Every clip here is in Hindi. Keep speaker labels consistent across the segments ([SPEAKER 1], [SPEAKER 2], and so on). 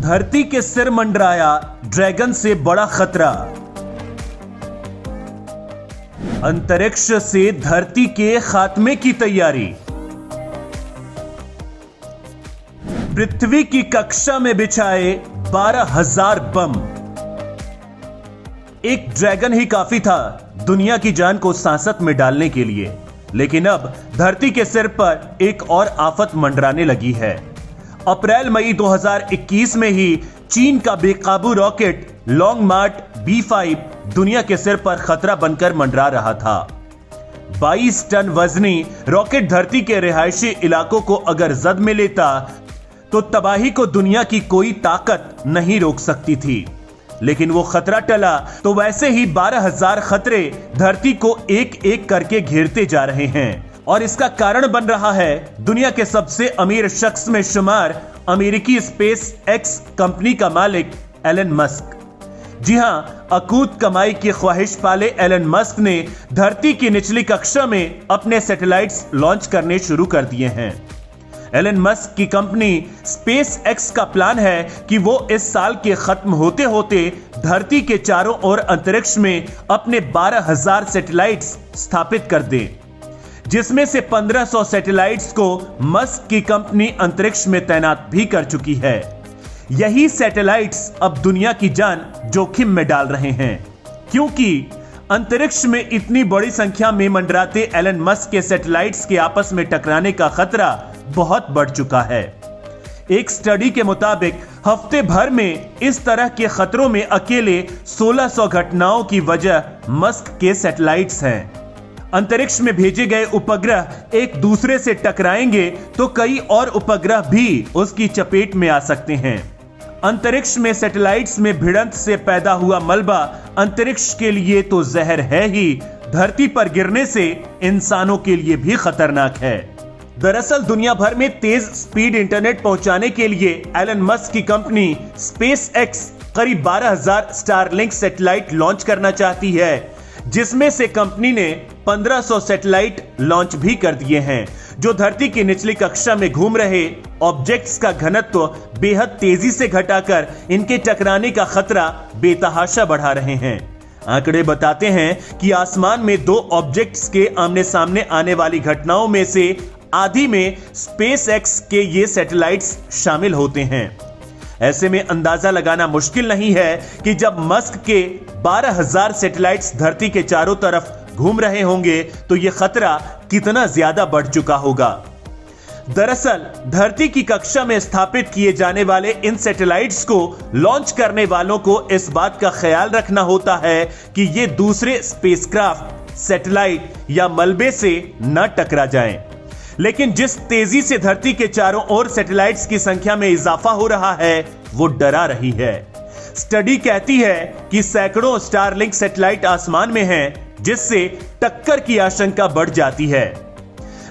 [SPEAKER 1] धरती के सिर मंडराया ड्रैगन से बड़ा खतरा। अंतरिक्ष से धरती के खात्मे की तैयारी। पृथ्वी की कक्षा में बिछाए 12,000 बम। एक ड्रैगन ही काफी था दुनिया की जान को सांसत में डालने के लिए, लेकिन अब धरती के सिर पर एक और आफत मंडराने लगी है। अप्रैल मई 2021 में ही चीन का बेकाबू रॉकेट लॉन्ग मार्च B5 दुनिया के सिर पर खतरा बनकर मंडरा रहा था। 22 टन वजनी रॉकेट धरती के रिहायशी इलाकों को अगर जद में लेता तो तबाही को दुनिया की कोई ताकत नहीं रोक सकती थी। लेकिन वो खतरा टला तो वैसे ही 12,000 खतरे धरती को एक एक करके घेरते जा रहे हैं, और इसका कारण बन रहा है दुनिया के सबसे अमीर शख्स में शुमार अमेरिकी स्पेस एक्स कंपनी का मालिक एलन मस्क। जी हां, अकूत कमाई की ख्वाहिश पाले एलन मस्क ने धरती की निचली कक्षा में अपने सैटेलाइट्स लॉन्च करने शुरू कर दिए हैं। एलन मस्क की कंपनी स्पेस एक्स का प्लान है कि वो इस साल के खत्म होते होते धरती के चारों ओर अंतरिक्ष में अपने 12,000 सैटेलाइट्स स्थापित कर दे, जिसमें से 1,500 सैटेलाइट्स को मस्क की कंपनी अंतरिक्ष में तैनात भी कर चुकी है। यही सैटेलाइट्स अब दुनिया की जान जोखिम में डाल रहे हैं, क्योंकि अंतरिक्ष में इतनी बड़ी संख्या में मंडराते एलन मस्क के सैटेलाइट्स के आपस में टकराने का खतरा बहुत बढ़ चुका है। एक स्टडी के मुताबिक हफ्ते भर में इस तरह के खतरों में अकेले 1,600 घटनाओं की वजह मस्क के सैटेलाइट्स हैं। अंतरिक्ष में भेजे गए उपग्रह एक दूसरे से टकराएंगे तो कई और उपग्रह भी उसकी चपेट में आ सकते हैं। अंतरिक्ष में सैटेलाइट्स में भिड़ंत से पैदा हुआ मलबा अंतरिक्ष के लिए तो जहर है ही, धरती पर गिरने से इंसानों के लिए भी खतरनाक है। दरअसल दुनिया भर में तेज स्पीड इंटरनेट पहुंचाने के लिए एलन मस्क की कंपनी स्पेस एक्स करीब 12,000 स्टारलिंक सैटेलाइट लॉन्च करना चाहती है, जिसमें से कंपनी ने 1,500 सैटेलाइट लॉन्च भी कर दिए हैं, जो धरती की निचली कक्षा में घूम रहे ऑब्जेक्ट्स का घनत्व बेहद तेजी से घटाकर इनके टकराने का खतरा बेतहाशा बढ़ा रहे हैं। आंकड़े बताते हैं कि आसमान में दो ऑब्जेक्ट्स के आमने सामने आने वाली घटनाओं में से आधी में स्पेस एक्स के ये सैटेलाइट्स शामिल होते हैं। ऐसे में अंदाजा लगाना मुश्किल नहीं है कि जब मस्क के 12,000 सैटेलाइट्स धरती के चारों तरफ घूम रहे होंगे तो यह खतरा कितना ज्यादा बढ़ चुका होगा। दरअसल धरती की कक्षा में स्थापित किए जाने वाले इन सैटेलाइट्स को लॉन्च करने वालों को इस बात का ख्याल रखना होता है कि ये दूसरे स्पेसक्राफ्ट, सैटेलाइट या मलबे से न टकरा जाएं। लेकिन जिस तेजी से धरती के चारों ओर सैटेलाइट्स की संख्या में इजाफा हो रहा है वो डरा रही है। स्टडी कहती है कि सैकड़ों स्टारलिंक सैटेलाइट आसमान में हैं, जिससे टक्कर की आशंका बढ़ जाती है।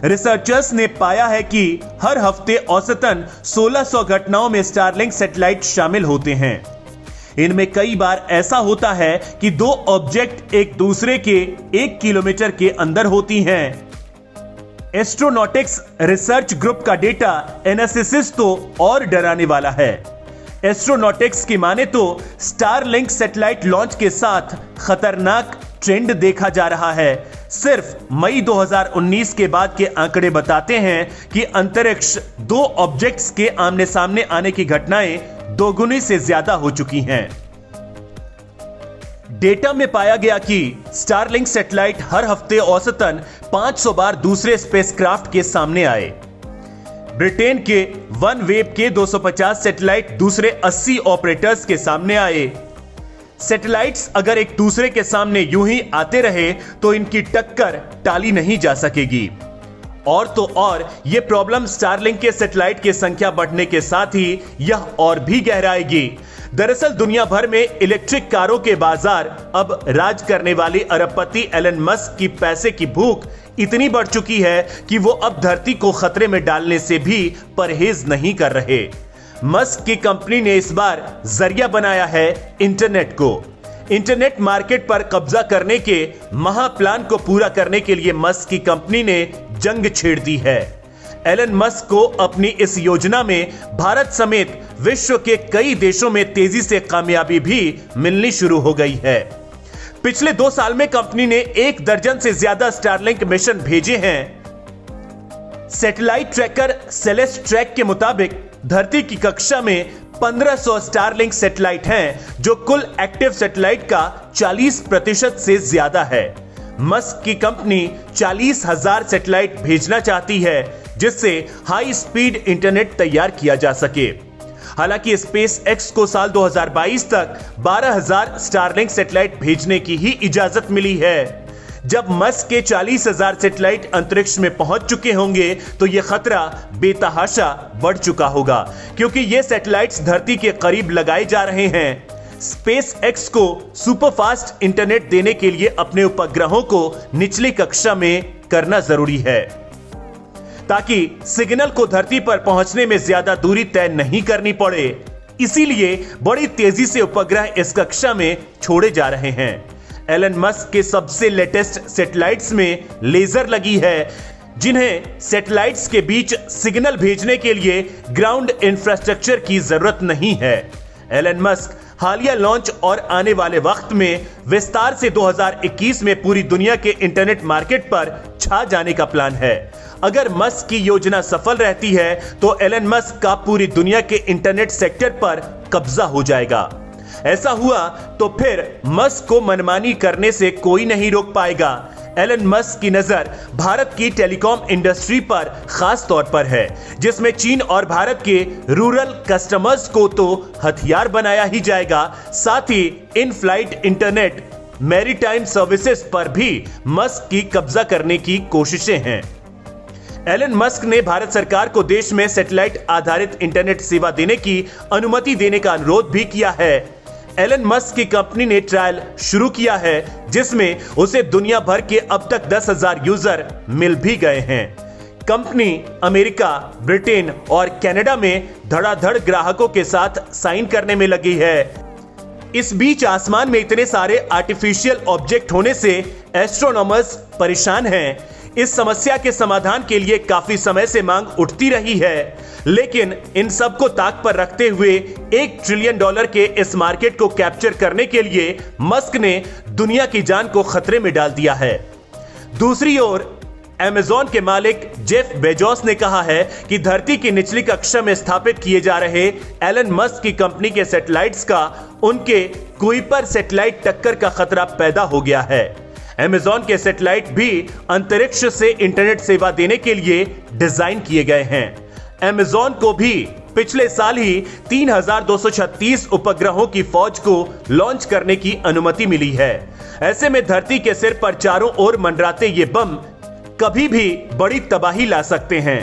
[SPEAKER 1] रिसर्चर्स ने पाया है कि हर हफ्ते औसतन 1,600 घटनाओं में स्टारलिंक सैटेलाइट शामिल होते हैं। इनमें कई बार ऐसा होता है कि दो ऑब्जेक्ट एक दूसरे के 1 किलोमीटर के अंदर होती हैं। एस्ट्रोनॉटिक्स रिसर्च ग्रुप का डेटा एनालिसिस तो और डराने वाला है। एस्ट्रोनॉटिक्स की माने तो स्टारलिंक सैटेलाइट लॉन्च के साथ खतरनाक ट्रेंड देखा जा रहा है। सिर्फ मई 2019 के बाद के आंकड़े बताते हैं कि अंतरिक्ष दो ऑब्जेक्ट्स के आमने सामने आने की घटनाएं दोगुनी से ज्यादा हो चुकी हैं। डेटा में पाया गया कि स्टारलिंक सैटेलाइट हर हफ्ते औसतन 500 बार दूसरे स्पेसक्राफ्ट के सामने आए। ब्रिटेन के वनवेव के 250 सैटेलाइट दूसरे 80 ऑपरेटर्स के सामने आए। सैटेलाइट्स अगर एक दूसरे के सामने यूं ही आते रहे तो इनकी टक्कर टाली नहीं जा सकेगी। और तो और यह प्रॉब्लम स्टारलिंक के सैटेलाइट की संख्या बढ़ने के साथ ही यह और भी गहराएगी। दरअसल दुनिया भर में इलेक्ट्रिक कारों के बाजार अब राज करने वाली अरबपति एलन मस्क की पैसे की भूख इतनी बढ़ चुकी है कि वो अब धरती को खतरे में डालने से भी परहेज नहीं कर रहे। मस्क की कंपनी ने इस बार जरिया बनाया है इंटरनेट को। इंटरनेट मार्केट पर कब्जा करने के महाप्लान को पूरा करने के लिए मस्क की कंपनी ने जंग छेड़ दी है। एलन मस्क को अपनी इस योजना में भारत समेत विश्व के कई देशों में तेजी से कामयाबी भी मिलनी शुरू हो गई है। पिछले 2 साल में कंपनी ने 1 दर्जन से ज्यादा स्टारलिंक मिशन भेजे हैं। सैटेलाइट ट्रैकर सेलेस्ट्रैक के मुताबिक धरती की कक्षा में 1500 स्टारलिंक सैटेलाइट हैं, जो कुल एक्टिव सैटेलाइट का 40% से ज्यादा है। मस्क की कंपनी 40,000 सैटेलाइट भेजना चाहती है, जिससे हाई स्पीड इंटरनेट तैयार किया जा सके। हालांकि स्पेस एक्स को साल 2022 तक 12,000 स्टारलिंक सैटेलाइट भेजने की ही इजाजत मिली है। जब मस्क के 40,000 सैटेलाइट अंतरिक्ष में पहुंच चुके होंगे तो यह खतरा बेतहाशा बढ़ चुका होगा, क्योंकि ये सैटेलाइट्स धरती के करीब लगाए जा रहे हैं। स्पेस एक्स को सुपरफास्ट इंटरनेट देने के लिए अपने उपग्रहों को निचली कक्षा में करना जरूरी है, ताकि सिग्नल को धरती पर पहुंचने में ज्यादा दूरी तय नहीं करनी पड़े। इसीलिए बड़ी तेजी से उपग्रह इस कक्षा में छोड़े जा रहे हैं। एलन मस्क के सबसे लेटेस्ट सैटेलाइट्स में लेजर लगी है, जिन्हें सैटेलाइट्स के बीच सिग्नल भेजने के लिए ग्राउंड इंफ्रास्ट्रक्चर की जरूरत नहीं है। एलन मस्क हालिया लॉन्च और आने वाले वक्त में विस्तार से 2021 में पूरी दुनिया के इंटरनेट मार्केट पर छा जाने का प्लान है। अगर मस्क की योजना सफल रहती है तो एलन मस्क का पूरी दुनिया के इंटरनेट सेक्टर पर कब्जा हो जाएगा। ऐसा हुआ तो फिर मस्क को मनमानी करने से कोई नहीं रोक पाएगा। एलन मस्क की नजर भारत की टेलीकॉम इंडस्ट्री पर खास तौर पर है, जिसमें चीन और भारत के रूरल कस्टमर्स को तो हथियार बनाया ही जाएगा, साथ ही in flight internet maritime services पर भी मस्क की कब्जा करने की कोशिशें हैं। एलन मस्क ने भारत सरकार को देश में सैटेलाइट आधारित इंटरनेट सेवा देने की अनुमति देने का अनुरोध भी किया है। एलन मस्क की कंपनी ने ट्रायल शुरू किया है, जिसमें उसे दुनिया भर के अब तक 10,000 यूजर मिल भी गए हैं। कंपनी अमेरिका, ब्रिटेन और कनाडा में धड़ाधड़ ग्राहकों के साथ साइन करने में लगी है। इस बीच आसमान में इतने सारे आर्टिफिशियल ऑब्जेक्ट होने से एस्ट्रोनॉमर्स परेशान हैं। इस समस्या के समाधान के लिए काफी समय से मांग उठती रही है, लेकिन इन सब को ताक पर रखते हुए $1 ट्रिलियन के इस मार्केट को कैप्चर करने के लिए मस्क ने दुनिया की जान को खतरे में डाल दिया है। दूसरी ओर अमेज़न के मालिक जेफ बेजोस ने कहा है कि धरती की निचली कक्षा में स्थापित किए जा रहे एलन मस्क की कंपनी के सैटेलाइट्स का उनके कुइपर सैटेलाइट टक्कर का खतरा पैदा हो गया है। अमेज़न के सैटेलाइट भी अंतरिक्ष से इंटरनेट सेवा देने के लिए डिजाइन किए गए हैं। अमेज़न को भी पिछले साल ही 3,236 उपग्रहों की फौज को लॉन्च करने की अनुमति मिली है। ऐसे में धरती के सिर पर चारों ओर मंडराते ये बम कभी भी बड़ी तबाही ला सकते हैं।